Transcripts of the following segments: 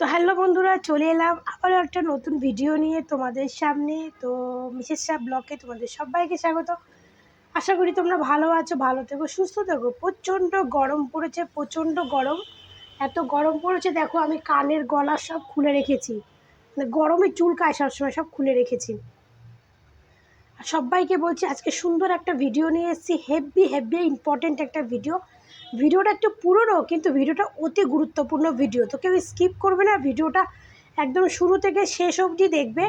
তো হ্যালো বন্ধুরা, চলে এলাম আবারও একটা নতুন ভিডিও নিয়ে তোমাদের সামনে। তো মিসেস শাহ ব্লগে তোমাদের সবাইকে স্বাগত। আশা করি তোমরা ভালো আছো, ভালো থেকো, সুস্থ থেকো। প্রচণ্ড গরম পড়েছে, প্রচণ্ড গরম। এত গরম পড়েছে দেখো, আমি কানের গলা সব খুলে রেখেছি, মানে গরমে চুলকায় সবসময়, সব খুলে রেখেছি। আর সবাইকে বলছি আজকে সুন্দর একটা ভিডিও নিয়ে এসেছি, হেভি হেভি ইম্পর্টেন্ট একটা ভিডিও। ভিডিওটা একটু পুরনো, কিন্তু ভিডিওটা অতি গুরুত্বপূর্ণ ভিডিও। তো কেউ স্কিপ করবে না, ভিডিওটা একদম শুরু থেকে শেষ অবধি দেখবে।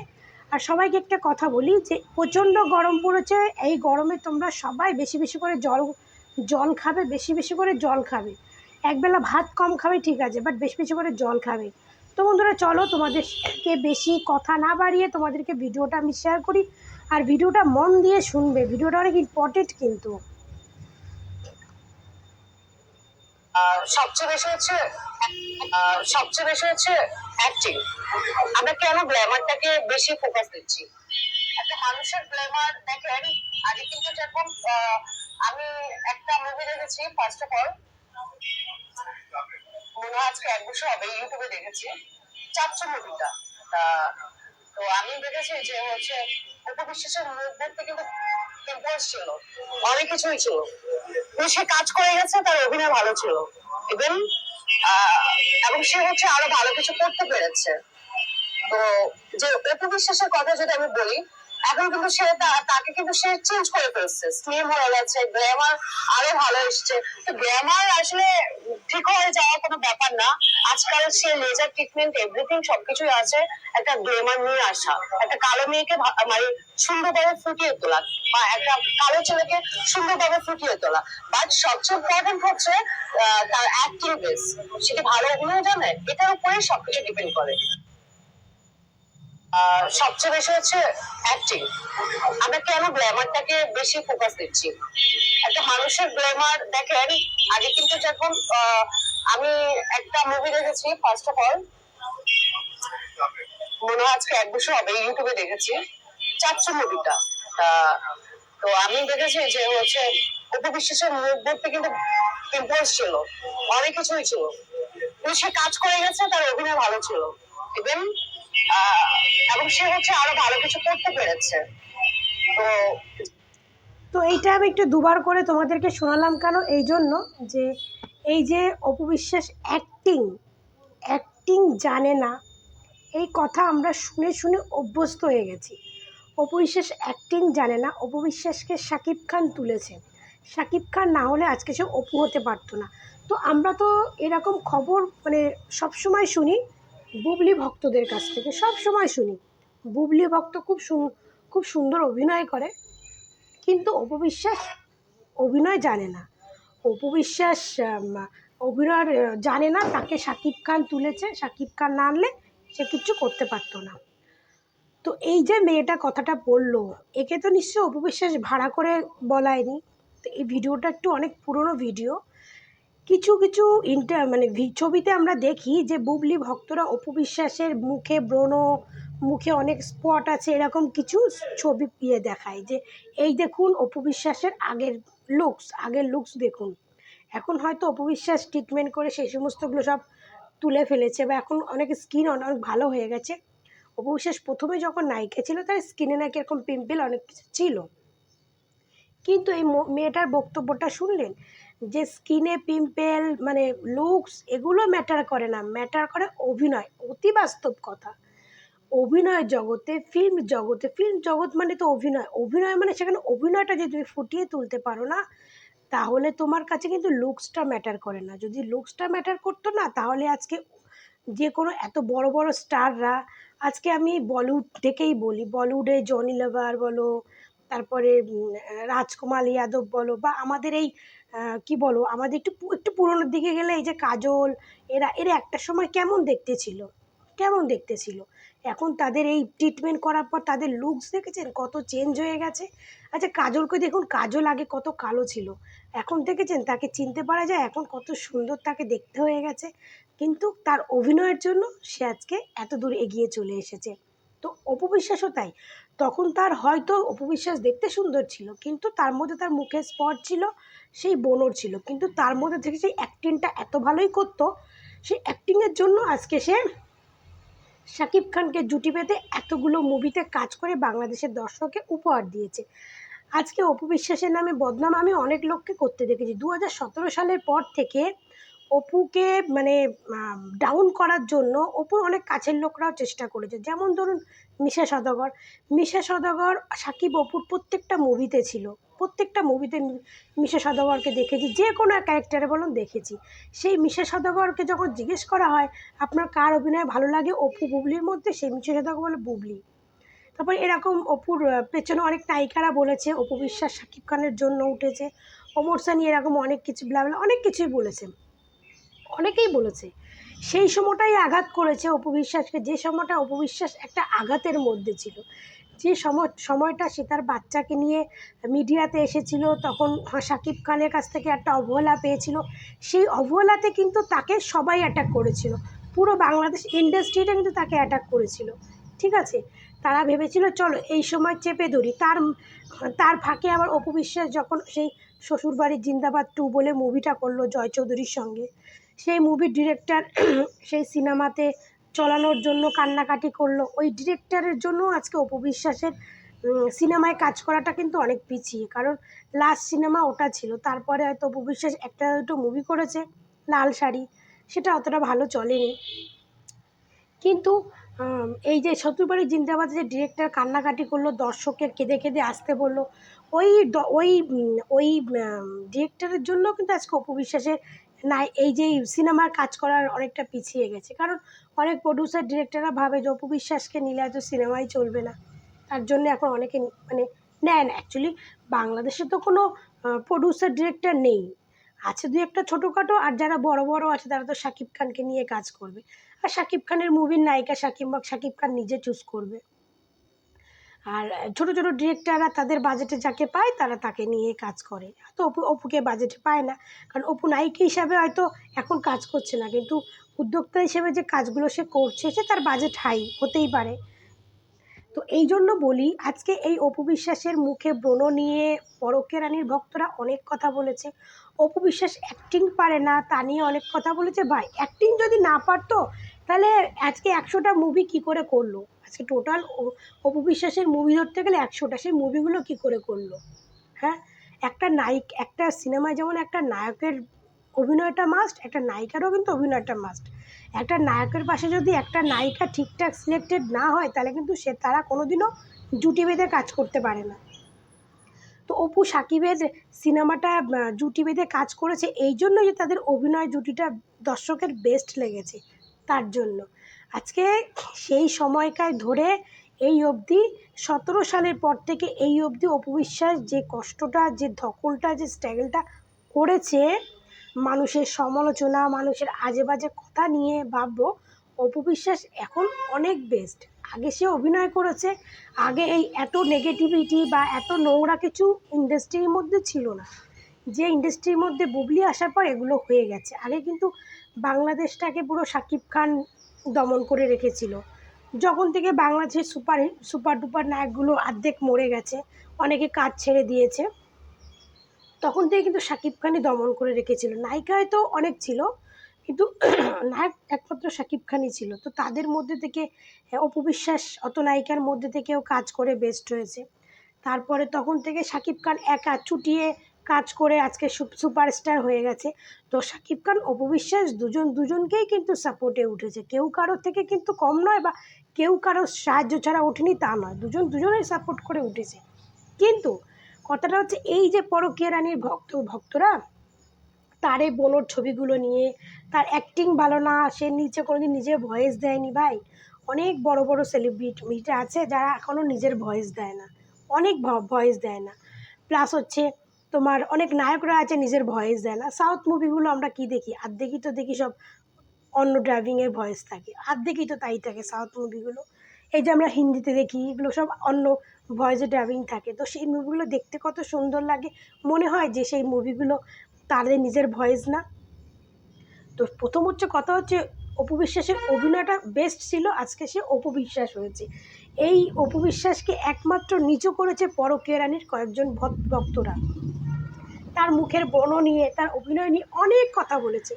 আর সবাইকে একটা কথা বলি যে প্রচণ্ড গরম পড়েছে, এই গরমে তোমরা সবাই বেশি বেশি করে জল জল খাবে, বেশি বেশি করে জল খাবে। একবেলা ভাত কম খাবে ঠিক আছে, বাট বেশি বেশি করে জল খাবে। তো বন্ধুরা চলো, তোমাদেরকে বেশি কথা না বাড়িয়ে তোমাদেরকে ভিডিওটা আমি শেয়ার করি। আর ভিডিওটা মন দিয়ে শুনবে, ভিডিওটা অনেক ইম্পর্টেন্ট কিন্তু। সবচেয়ে বেশি হচ্ছে অ্যাক্টিং। আমরা কেন গ্ল্যামারটাকে বেশি ফোকাস দিচ্ছি? একটা মানুষের গ্ল্যামার দেখেন, আগে কিন্তু যেরকম আমি একটা মুভি দেখেছি, ফার্স্ট অফ অল মনে হয় আজকে 1 বছর হবে, ইউটিউবে দেখেছি চাচ্চু মুভিটা। তো আমি দেখেছি যে হচ্ছে উপবিশ্বাসের মুখ দেখতে কিন্তু পিম্পলস ছিল, অনেক কিছুই ছিল। সে কাজ করে গেছে, তার অভিনয় ভালো ছিল, এবং এবং সে হচ্ছে আরো ভালো কিছু করতে পেরেছে। তো যে অপবিশ্বাসের কথা যদি আমি বলি, এখন কিন্তু সে তাকে কিন্তু সে চেঞ্জ করে ফেলছে, স্লিম হয়ে গেছে, গ্ল্যামার আরো ভালো এসছে। তো গ্ল্যামার আসলে ঠিক হয়ে যাওয়ার কোনো ব্যাপার না। আজকাল সে লেজার ট্রিটমেন্ট এভরিথিং সবকিছুই আছে একটা গ্ল্যামার নিয়ে আসা, একটা কালো মেয়েকে মানে সুন্দরভাবে ফুটিয়ে তোলা, বা একটা কালো ছেলেকে সুন্দরভাবে ফুটিয়ে তোলা। বাট সবচেয়ে ইম্পর্টেন্ট হচ্ছে তার অ্যাক্টিং বেস, সে কি ভালো অভিনয় জানে, এটার উপরে সবকিছু ডিপেন্ড করে। সবচেয়ে বেশি হচ্ছে অ্যাক্টিং। আমরা কেন গ্ল্যামারটাকে বেশি ফোকাস দিচ্ছি? একটা মানুষের গ্ল্যামার দেখেন, আগে কিন্তু যখন আমি একটা মুভি দেখেছি, ফার্স্ট অফ অল মনে হয় আজকে 1 বছর হবে, ইউটিউবে দেখেছি চাচ্চু মুভিটা। তো আমি দেখেছি যে হচ্ছে উপবিশ্বাসের মুখ দেখতে কিন্তু পিম্পলস ছিল, অনেক কিছুই ছিল। সে কাজ করে গেছে, তার অভিনয় ভালো ছিল, এবং এবং সে হচ্ছে আরো ভালো কিছু করতে পেরেছে। তো তো এইটা আমি একটু দুবার করে তোমাদেরকে শোনালাম কেন, এই জন্য যে এই যে অপু বিশ্বাস অ্যাক্টিং অ্যাক্টিং জানে না, এই কথা আমরা শুনে শুনে অভ্যস্ত হয়ে গেছি। অপু বিশ্বাস অ্যাক্টিং জানে না। অপু বিশ্বাসকে শাকিব খান তুলেছে, শাকিব খান না হলে আজকে সে অপু হতে পারতো না। তো আমরা তো এরকম খবর মানে সবসময় শুনি বুবলি ভক্তদের কাছ থেকে, সব সময় শুনি বুবলি ভক্ত খুব সুন্দর অভিনয় করে, কিন্তু অপু বিশ্বাস অভিনয় জানে না। অপু বিশ্বাস অভিনয় জানে না, তাকে শাকিব খান তুলেছে, শাকিব খান না আনলে সে কিচ্ছু করতে পারতো না। তো এই যে মেয়েটা কথাটা বললো, একে তো নিশ্চয়ই অপু বিশ্বাস ভাড়া করে বলায়নি। তো এই ভিডিওটা একটু অনেক পুরনো ভিডিও। কিছু কিছু মানে ছবিতে আমরা দেখি যে বুবলি ভক্তরা অপু বিশ্বাসের মুখে ব্রণ, মুখে অনেক স্পট আছে, এরকম কিছু ছবি দেখায় যে এই দেখুন অপু বিশ্বাসের আগের লুকস দেখুন। এখন হয়তো অপু বিশ্বাস ট্রিটমেন্ট করে সেই সমস্তগুলো সব তুলে ফেলেছে, বা এখন অনেক স্কিন অনেক ভালো হয়ে গেছে। অপু বিশ্বাস প্রথমে যখন নায়িকা ছিল তার স্কিনে নাকি এরকম পিম্পল অনেক কিছু ছিল, কিন্তু এই মেয়েটার বক্তব্যটা শুনলেন যে স্কিনে পিম্পল মানে লুকস এগুলো ম্যাটার করে না, ম্যাটার করে অভিনয়। অতি বাস্তব কথা। অভিনয় জগতে, ফিল্ম জগৎ মানে তো অভিনয়, অভিনয় মানে সেখানে অভিনয়টা যদি তুমি ফুটিয়ে তুলতে পারো না, তাহলে তোমার কাছে কিন্তু লুকসটা ম্যাটার করে না। যদি লুকসটা ম্যাটার করতো না, তাহলে আজকে যে কোনো এত বড় বড় স্টাররা, আজকে আমি বলিউড থেকেই বলি, বলিউডে জনি লিভার বলো, তারপরে রাজকুমার যাদব বলো, বা আমাদের এই কি বলো, আমাদের একটু একটু পুরোনোর দিকে গেলে এই যে কাজল, এরা এরা একটা সময় কেমন দেখতে ছিল, কেমন দেখতে ছিল। এখন তাদের এই ট্রিটমেন্ট করার পর তাদের লুকস দেখেছেন কত চেঞ্জ হয়ে গেছে। আচ্ছা কাজলকে দেখুন, কাজল আগে কত কালো ছিল, এখন দেখেছেন তাকে চিনতে পারা যায়, এখন কত সুন্দর তাকে দেখতে হয়ে গেছে। কিন্তু তার অভিনয়ের জন্য সে আজকে এত দূর এগিয়ে চলে এসেছে। তো অপু বিশ্বাসও তাই, তখন তার হয়তো অপু বিশ্বাস দেখতে সুন্দর ছিল, কিন্তু তার মধ্যে তার মুখের স্পট ছিল, সেই বোনর ছিল, কিন্তু তার মধ্যে থেকে সেই অ্যাক্টিংটা এত ভালোই করতো, সেই অ্যাক্টিংয়ের জন্য আজকে সে শাকিব খানকে জুটি বেঁধে এতগুলো মুভিতে কাজ করে বাংলাদেশের দর্শককে উপহার দিয়েছে। আজকে অপু বিশ্বাসের নামে বদনাম আমি অনেক লোককে করতে দেখেছি। 2017 সালের পর থেকে অপুকে মানে ডাউন করার জন্য অপুর অনেক কাছের লোকরাও চেষ্টা করেছে। যেমন ধরুন মিশা সওদাগর। মিশা সওদাগর সাকিব অপুর প্রত্যেকটা মুভিতে ছিল। প্রত্যেকটা মুভিতে মিশা সওদাগরকে দেখেছি, যে কোনো ক্যারেক্টারে বলুন দেখেছি। সেই মিশা সওদাগরকে যখন জিজ্ঞেস করা হয় আপনার কার অভিনয় ভালো লাগে অপু বুবলির মধ্যে, সেই মিশা সওদাগর বলে বুবলি। তারপর এরকম অপুর পেছনে অনেক নায়িকারা বলেছে অপু বিশ্বাস শাকিব খানের জন্য উঠেছে, ওমর সানি এরকম অনেক কিছু ব্লাবলা অনেক কিছুই বলেছে, অনেকেই বলেছে। সেই সময়টাই আঘাত করেছে অপু বিশ্বাসকে, যে সময়টা অপু বিশ্বাস একটা আঘাতের মধ্যে ছিল, যে সময়টা সে তার বাচ্চাকে নিয়ে মিডিয়াতে এসেছিল, তখন শাকিব খানের কাছ থেকে একটা অবহেলা পেয়েছিল। সেই অবহেলাতে কিন্তু তাকে সবাই অ্যাটাক করেছিল, পুরো বাংলাদেশ ইন্ডাস্ট্রিটা কিন্তু তাকে অ্যাটাক করেছিল। ঠিক আছে, তারা ভেবেছিল চলো এই সময় চেপে ধরি। তার ফাঁকে আবার অপু বিশ্বাস যখন সেই শ্বশুরবাড়ির জিন্দাবাদ 2 বলে মুভিটা করলো জয় চৌধুরীর সঙ্গে, সেই মুভির ডিরেক্টর সেই সিনেমাতে চলানোর জন্য কান্নাকাটি করলো। ওই ডিরেক্টরের জন্য আজকে অপু বিশ্বাসের সিনেমায় কাজ করাটা কিন্তু অনেক পিছিয়ে, কারণ লাস্ট সিনেমা ওটা ছিল। তারপরে হয়তো অপু বিশ্বাস একটা দুটো মুভি করেছে, লাল শাড়ি, সেটা অতটা ভালো চলেনি। কিন্তু এই যে শ্বশুরবাড়ি জিন্দাবাদ যে ডিরেক্টর কান্নাকাটি করলো, দর্শককে কেঁদে কেঁদে আসতে বললো, ওই ডিরেক্টরের জন্য কিন্তু আজকে অপু বিশ্বাসের না এই যে সিনেমার কাজ করার অনেকটা পিছিয়ে গেছে। কারণ অনেক প্রডিউসার ডিরেক্টররা ভাবে যে অপু বিশ্বাসকে নিলে হয়তো সিনেমাই চলবে না, তার জন্য এখন অনেকে মানে নেয় না। অ্যাকচুয়ালি বাংলাদেশে তো কোনো প্রডিউসার ডিরেক্টর নেই, আছে দু একটা ছোটোখাটো, আর যারা বড় বড় আছে তারা তো শাকিব খানকে নিয়ে কাজ করবে, আর শাকিব খানের মুভির নায়িকা শাকিব খান নিজে চুজ করবে। আর ছোটো ছোটো ডিরেক্টররা তাদের বাজেটে যাকে পায় তারা তাকে নিয়ে কাজ করে। হয়তো অপুকে বাজেটে পায় না, কারণ অপু নায়িকা হিসাবে হয়তো এখন কাজ করছে না, কিন্তু উদ্যোক্তা হিসেবে যে কাজগুলো সে করছে সে তার বাজেট হাই হতেই পারে। তো এই জন্য বলি আজকে এই অপু বিশ্বাসের মুখে ব্রণ নিয়ে পরকীয়া রানীর ভক্তরা অনেক কথা বলেছে। অপু বিশ্বাস অ্যাক্টিং পারে না তা নিয়ে অনেক কথা বলেছে। ভাই অ্যাক্টিং যদি না পারতো তাহলে আজকে 100টা মুভি কী করে করলো? আজকে টোটাল অপু বিশ্বাসের মুভি ধরতে গেলে 100টা, সেই মুভিগুলো কী করে করলো? হ্যাঁ, একটা সিনেমায় যেমন একটা নায়কের অভিনয়টা মাস্ট, একটা নায়িকারও কিন্তু অভিনয়টা মাস্ট। একটা নায়কের পাশে যদি একটা নায়িকা ঠিকঠাক সিলেক্টেড না হয় তাহলে কিন্তু তারা কোনোদিনও জুটি বেঁধে কাজ করতে পারে না। তো অপু সাকিবের সিনেমাটা জুটি বেঁধে কাজ করেছে এই জন্য যে তাদের অভিনয় জুটিটা দর্শকের বেস্ট লেগেছে, তার জন্য আজকে সেই সময়কার ধরে এই অবধি 17 সালের পর থেকে এই অবধি অপু বিশ্বাস যে কষ্টটা, যে ধকলটা, যে স্ট্রাগলটা করেছে, মানুষের সমালোচনা, মানুষের আজে বাজে কথা নিয়ে ভাববো অপু বিশ্বাস এখন অনেক বেস্ট। আগে সে অভিনয় করেছে, আগে এই এত নেগেটিভিটি বা এত নোংরা কিছু ইন্ডাস্ট্রির মধ্যে ছিল না, যে ইন্ডাস্ট্রির মধ্যে বুবলি আসার পর এগুলো হয়ে গেছে। আগে কিন্তু বাংলাদেশটাকে পুরো শাকিব খান দমন করে রেখেছিল। যখন থেকে বাংলাদেশের সুপার ডুপার নায়কগুলো অর্ধেক মরে গেছে, অনেকে কাজ ছেড়ে দিয়েছে, তখন থেকে কিন্তু শাকিব খানই দমন করে রেখেছিল। নায়িকা হয়তো অনেক ছিল, কিন্তু নায়ক একমাত্র শাকিব খানই ছিল। তো তাদের মধ্যে থেকে অপু বিশ্বাস অত নায়িকার মধ্যে থেকেও কাজ করে বেস্ট হয়েছে। তারপরে তখন থেকে শাকিব খান একা চুটিয়ে কাজ করে আজকে সুপারস্টার হয়ে গেছে। তো শাকিব খান অপু বিশ্বাস দুজনকেই কিন্তু সাপোর্টে উঠেছে, কেউ কারোর থেকে কিন্তু কম নয় বা কেউ কারোর সাহায্য ছাড়া ওঠেনি তা নয়, দুজনেই সাপোর্ট করে উঠেছে। কিন্তু কথাটা হচ্ছে এই যে পরকীয়া রানীর ভক্তরা তার এই বোনোর ছবিগুলো নিয়ে, তার অ্যাক্টিং ভালো না, সে নিচে কোনোদিন নিজের ভয়েস দেয়নি। ভাই অনেক বড় বড় সেলিব্রিটি আছে যারা এখনও নিজের ভয়েস দেয় না, অনেক ভয়েস দেয় না। প্লাস হচ্ছে তোমার অনেক নায়করা আছে নিজের ভয়েস দেয় না। সাউথ মুভিগুলো আমরা কি দেখি, আর্ধেকই তো দেখি সব অন্য ড্রাইভিংয়ের ভয়েস থাকে, আর্ধেকই তো তাই থাকে সাউথ মুভিগুলো। এই যে আমরা হিন্দিতে দেখি এগুলো সব অন্য ভয়েসে ড্রাইভিং থাকে, তো সেই মুভিগুলো দেখতে কত সুন্দর লাগে, মনে হয় যে সেই মুভিগুলো তাদের নিজের ভয়েস না। তো প্রথম হচ্ছে কথা হচ্ছে অপু বিশ্বাসের অভিনয়টা বেস্ট ছিল, আজকে সে অপু বিশ্বাস হয়েছে। এই অপু বিশ্বাসকে একমাত্র নিচু করেছে পরকীয়া রানীর কয়েকজন ভক্তরা, তার মুখের ব্রণ নিয়ে, তার অভিনয় নিয়ে অনেক কথা বলেছে।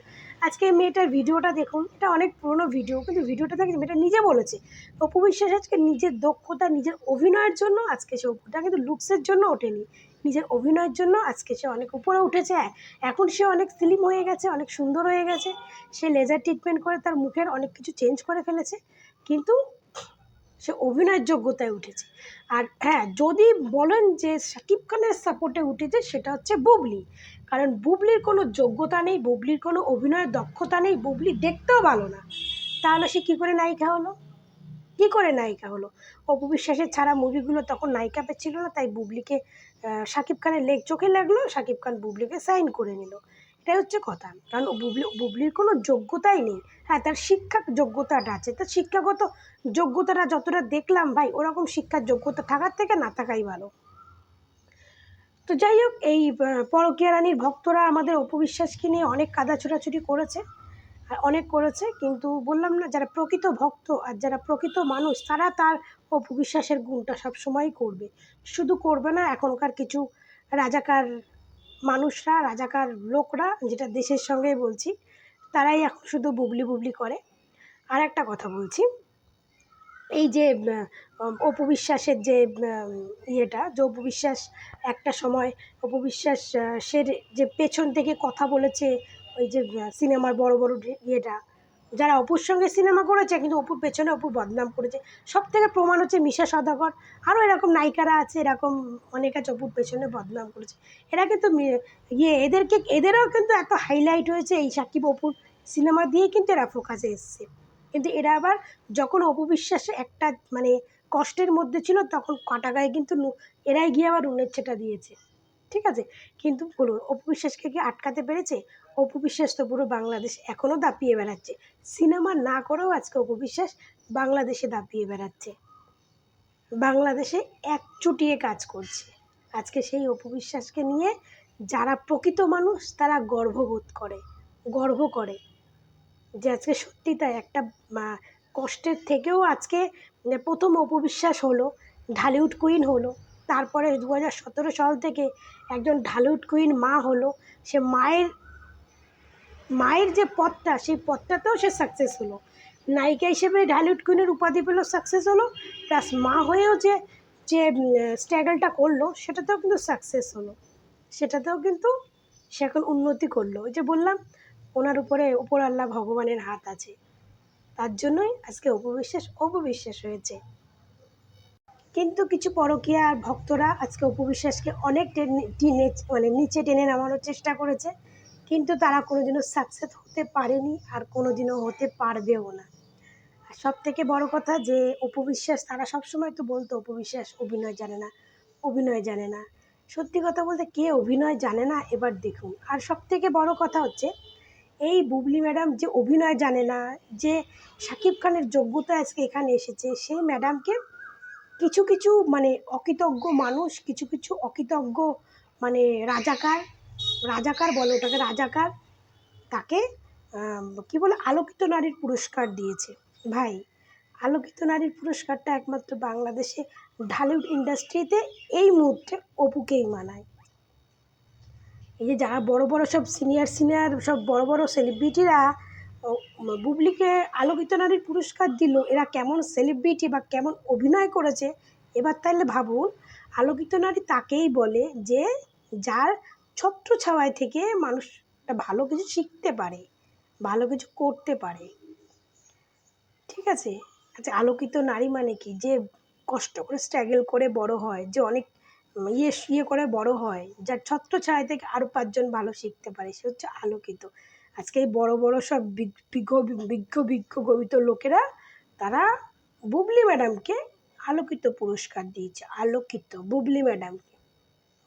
আজকে এই মেয়েটার ভিডিওটা দেখুন, এটা অনেক পুরনো ভিডিও, কিন্তু ভিডিওটা দেখে মেয়েটা নিজে বলেছে অপু বিশ্বাস আজকে নিজের দক্ষতা, নিজের অভিনয়ের জন্য আজকে সে ওটা কিন্তু লুকসের জন্য ওঠেনি, নিজের অভিনয়ের জন্য আজকে সে অনেক উপরে উঠেছে। এখন সে অনেক স্লিম হয়ে গেছে, অনেক সুন্দর হয়ে গেছে, সে লেজার ট্রিটমেন্ট করে তার মুখের অনেক কিছু চেঞ্জ করে ফেলেছে, কিন্তু সে অভিনয়ের যোগ্যতায় উঠেছে। আর হ্যাঁ, যদি বলেন যে শাকিব খানের সাপোর্টে উঠেছে, সেটা হচ্ছে বুবলি। কারণ বুবলির কোনো যোগ্যতা নেই, বুবলির কোনো অভিনয়ের দক্ষতা নেই, বুবলি দেখতেও ভালো না, তাহলে সে কী করে নায়িকা হলো? কী করে নায়িকা হলো? অপু বিশ্বাসের ছাড়া মুভিগুলো তখন নায়িকা পেচ্ছিল না, তাই বুবলিকে শাকিব খানের চোখে লাগলো, শাকিব খান বুবলিকে সাইন করে নিল। এটাই হচ্ছে কথা। কারণ বুবলির কোনো যোগ্যতাই নেই। হ্যাঁ, তার শিক্ষা যোগ্যতাটা আছে, তার শিক্ষাগত যোগ্যতাটা যতটা দেখলাম ভাই, ওরকম শিক্ষার যোগ্যতা থাকার থেকে না থাকাই ভালো। তো যাই হোক, এই পরকীয়া রানীর ভক্তরা আমাদের অপু বিশ্বাসকে নিয়ে অনেক কাদা ছোড়াছুড়ি করেছে, আর অনেক করেছে, কিন্তু বললাম না, যারা প্রকৃত ভক্ত আর যারা প্রকৃত মানুষ, তারা তার অপু বিশ্বাসের গুণটা সবসময়ই করবে। শুধু করবে না, এখনকার কিছু রাজাকার মানুষরা, রাজাকার লোকরা, যেটা দেশের সঙ্গেই বলছি, তারাই এখন শুধু বুবলি বুবলি করে। আর একটা কথা বলছি, এই যে অপু বিশ্বাসের যে ইয়েটা, যে অপু বিশ্বাস একটা সময় অপু বিশ্বাস সে যে পেছন থেকে কথা বলেছে, ওই যে সিনেমার বড় বড় ইয়েটা, যারা অপুর সঙ্গে সিনেমা করেছে কিন্তু অপুর পেছনে অপুর বদনাম করেছে, সব থেকে প্রমাণ হচ্ছে মিশা সওদাগর। আরও এরকম নায়িকারা আছে, এরকম অনেক আছে অপুর পেছনে বদনাম করেছে। এরা কিন্তু এদেরও কিন্তু এত হাইলাইট হয়েছে এই সাকিব অপুর সিনেমা দিয়েই কিন্তু এরা ফোকাসে এসছে। কিন্তু এরা আবার যখন অপু বিশ্বাস একটা মানে কষ্টের মধ্যে ছিল, তখন কাটা গায়ে কিন্তু এরাই গিয়ে আবার উনের ছেটা দিয়েছে। ঠিক আছে, কিন্তু বলুন অপু বিশ্বাসকে কি আটকাতে পেরেছে? অপু বিশ্বাস তো পুরো বাংলাদেশ এখনও দাপিয়ে বেড়াচ্ছে। সিনেমা না করেও আজকে অপু বিশ্বাস বাংলাদেশে দাপিয়ে বেড়াচ্ছে, বাংলাদেশে একচুটিয়ে কাজ করছে। আজকে সেই অপু বিশ্বাসকে নিয়ে যারা প্রকৃত মানুষ, তারা গর্ববোধ করে, গর্ব করে যে আজকে সত্যি তাই একটা কষ্টের থেকেও আজকে প্রথম অপু বিশ্বাস হলো, ঢালিউড কুইন হলো, তারপরে 2017 সাল থেকে একজন ঢালিউড কুইন মা হলো। সে মায়ের যে পথটা, সেই পথটাতেও সে সাকসেস হলো, নায়িকা হিসেবে ঢালিউড কুইনের উপাধি পেলো, সাকসেস হলো, প্লাস মা হয়েও যে যে স্ট্রাগলটা করলো, সেটাতেও কিন্তু সাকসেস হলো, সেটাতেও কিন্তু সে এখন উন্নতি করলো। ওই যে বললাম, ওনার উপরে উপর আল্লাহ ভগবানের হাত আছে, তার জন্যই আজকে অপু বিশ্বাস হয়েছে। কিন্তু কিছু পরকীয়া ভক্তরা আজকে অপু বিশ্বাসকে অনেক মানে নিচে টেনে নামানোর চেষ্টা করেছে, কিন্তু তারা কোনোদিনও সাকসেস হতে পারেনি, আর কোনোদিনও হতে পারবেও না। আর সব থেকে বড় কথা যে অপু বিশ্বাস, তারা সবসময় তো বলতো অপু বিশ্বাস অভিনয় জানে না, অভিনয় জানে না। সত্যি কথা বলতে, কে অভিনয় জানে না এবার দেখুন। আর সব থেকে বড় কথা হচ্ছে, এই বুবলি ম্যাডাম যে অভিনয় জানে না, যে শাকিব খানের যোগ্যতা আজকে এখানে এসেছে, সেই ম্যাডামকে কিছু কিছু মানে অকৃতজ্ঞ মানুষ, কিছু কিছু অকৃতজ্ঞ মানে রাজাকার, রাজাকার বলে ওটাকে, রাজাকার, তাকে কি বলে আলোকিত নারীর পুরস্কার দিয়েছে। ভাই, আলোকিত নারীর পুরস্কারটা একমাত্র বাংলাদেশে ঢালিউড ইন্ডাস্ট্রিতে এই মুহূর্তে অপুকেই মানায়। এই যে যারা বড় বড় সব সিনিয়র সব বড় বড় সেলিব্রিটিরা বুবলিকে আলোকিত নারীর পুরস্কার দিল, এরা কেমন সেলিব্রিটি বা কেমন অভিনয় করেছে এবার তাহলে ভাবুন। আলোকিত নারী তাকেই বলে যে যার ছত্রছায়ায় থেকে মানুষ ভালো কিছু শিখতে পারে, ভালো কিছু করতে পারে। ঠিক আছে, আচ্ছা, আলোকিত নারী মানে কি? যে কষ্ট করে স্ট্রাগল করে বড় হয়, যে অনেক ইয়ে করে বড় হয়, যার ছত্রছায়া থেকে আরও 5 জন ভালো শিখতে পারে, সে হচ্ছে আলোকিত। আজকে এই বড় বড় সব বিজ্ঞ লোকেরা, তারা বুবলি ম্যাডামকে আলোকিত পুরস্কার দিয়েছে, আলোকিত বুবলি ম্যাডামকে।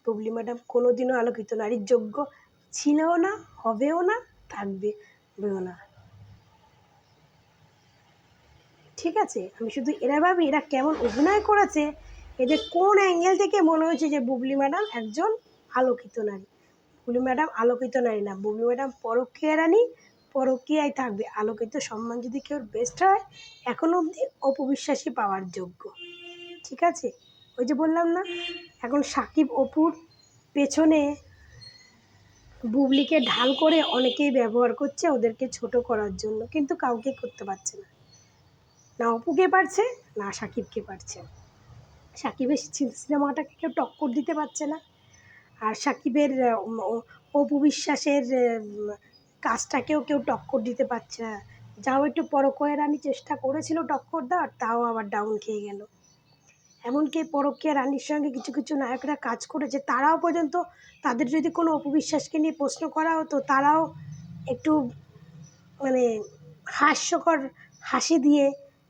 বুবলি ম্যাডাম কোনোদিনও আলোকিত নারীর যোগ্য ছিলও না, হবেও না, থাকবেও না। ঠিক আছে, আমি শুধু এরা ভাবি এরা কেমন অভিনয় করেছে, এদের কোন অ্যাঙ্গেল থেকে মনে হয়েছে যে বুবলি ম্যাডাম একজন আলোকিত নারী। বুবলি ম্যাডাম আলোকিত নারী না, বুবলি ম্যাডাম পরকীয়া রানী, পরকীয়ায় থাকবে। আলোকিত সম্মান যদি কেউ বেস্ট হয়, এখনও অবধি অপু বিশ্বাসই পাওয়ার যোগ্য। ঠিক আছে, ওই যে বললাম না, এখন সাকিব অপুর পেছনে বুবলিকে ঢাল করে অনেকেই ব্যবহার করছে ওদেরকে ছোট করার জন্য, কিন্তু কাউকে করতে পারছে না। না অপুকে পারছে, না সাকিবকে পারছে। সাকিবের সিনেমাটাকে কেউ টক্কর দিতে পারছে না। আর সাকিবের অপু বিশ্বাসের কাজটাকেও কেউ টক্কর দিতে পারছে না। যাও একটু পরকীয়া রানী চেষ্টা করেছিল টক্কর দেওয়ার, তাও আবার ডাউন খেয়ে গেল। এমনকি পরকীয়া রানীর সঙ্গে কিছু কিছু নায়করা কাজ করেছে, তারাও পর্যন্ত তাদের যদি কোনো অপু বিশ্বাসকে নিয়ে প্রশ্ন করা হতো, তারাও একটু মানে হাস্যকর হাসি দিয়ে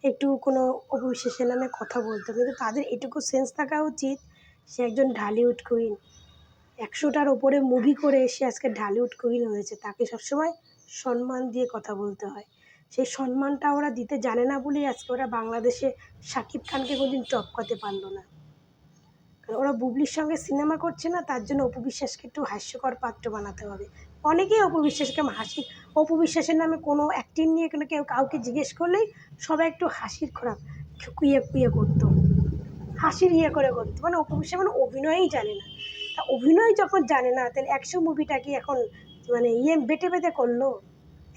একটু কোনো অপু বিশ্বাসের নামে কথা বলতো। কিন্তু তাদের এটুকু সেন্স থাকা উচিত, সে একজন ঢালিউড কুইন, 100টার ওপরে মুভি করে সে আজকে ঢালিউড কুইন হয়েছে। তাকে সবসময় সম্মান দিয়ে কথা বলতে হয়। সেই সম্মানটা ওরা দিতে জানে না বলেই আজকে ওরা বাংলাদেশে শাকিব খানকে কোনোদিন টপকাতে পারলো না। কারণ ওরা বুবলির সঙ্গে সিনেমা করছে না, তার জন্য অপু বিশ্বাসকে একটু হাস্যকর পাত্র বানাতে হবে। অনেকেই অপু বিশ্বাসকে অপু বিশ্বাসের নামে কোনো অ্যাক্টিং নিয়ে কেউ কাউকে জিজ্ঞেস করলেই সবাই একটু হাসির খোরাক কুইয়ে কুইয়ে করতো, হাসির করে করতো। মানে অপু বিশ্বাস মানে অভিনয়ই জানে না। তা অভিনয় যখন জানে না, তাহলে 100 মুভিটা কি এখন মানে বেটে বেটে করলো?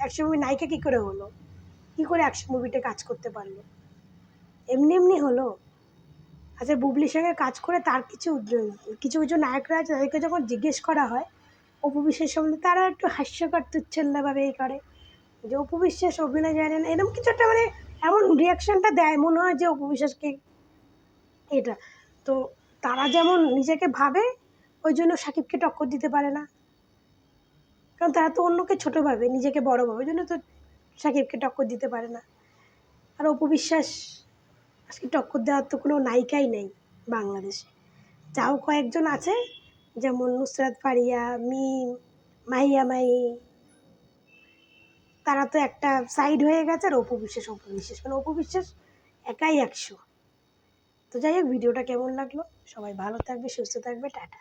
100 মুভি নায়িকা কী করে হলো? কী করে 100 মুভিতে কাজ করতে পারলো? এমনি এমনি হলো? আচ্ছা, বুবলির সঙ্গে কাজ করে তার কিছু কিছু নায়করা আছে, তাদেরকে যখন জিজ্ঞেস করা হয় অপু বিশ্বাস সম্বন্ধে, তারা একটু হাস্যকর তুচ্ছল্যভাবে এই করে যে অপু বিশ্বাস অভিনয় জানে না, এরকম কিছু একটা মানে এমন রিয়াকশানটা দেয়, মনে হয় যে অপু বিশ্বাসকে এটা। তো তারা যেমন নিজেকে ভাবে, ওই জন্য সাকিবকে টক্কর দিতে পারে না। কারণ তারা তো অন্যকে ছোটো ভাবে, নিজেকে বড় ভাবে, ওই জন্য তো সাকিবকে টক্কর দিতে পারে না। আর অপু বিশ্বাস আজকে টক্কর দেওয়ার তো কোনো নায়িকাই নেই বাংলাদেশে। যাও কয়েকজন আছে, যেমন নুসরাত ফারিয়া, মিম, মাহিয়া মাহি, তারা তো একটা সাইড হয়ে গেছে। আর অপু বিশ্বাস মানে অপু বিশ্বাস একাই 100। তো যাই হোক, ভিডিওটা কেমন লাগলো? সবাই ভালো থাকবে, সুস্থ থাকবে, টাটা।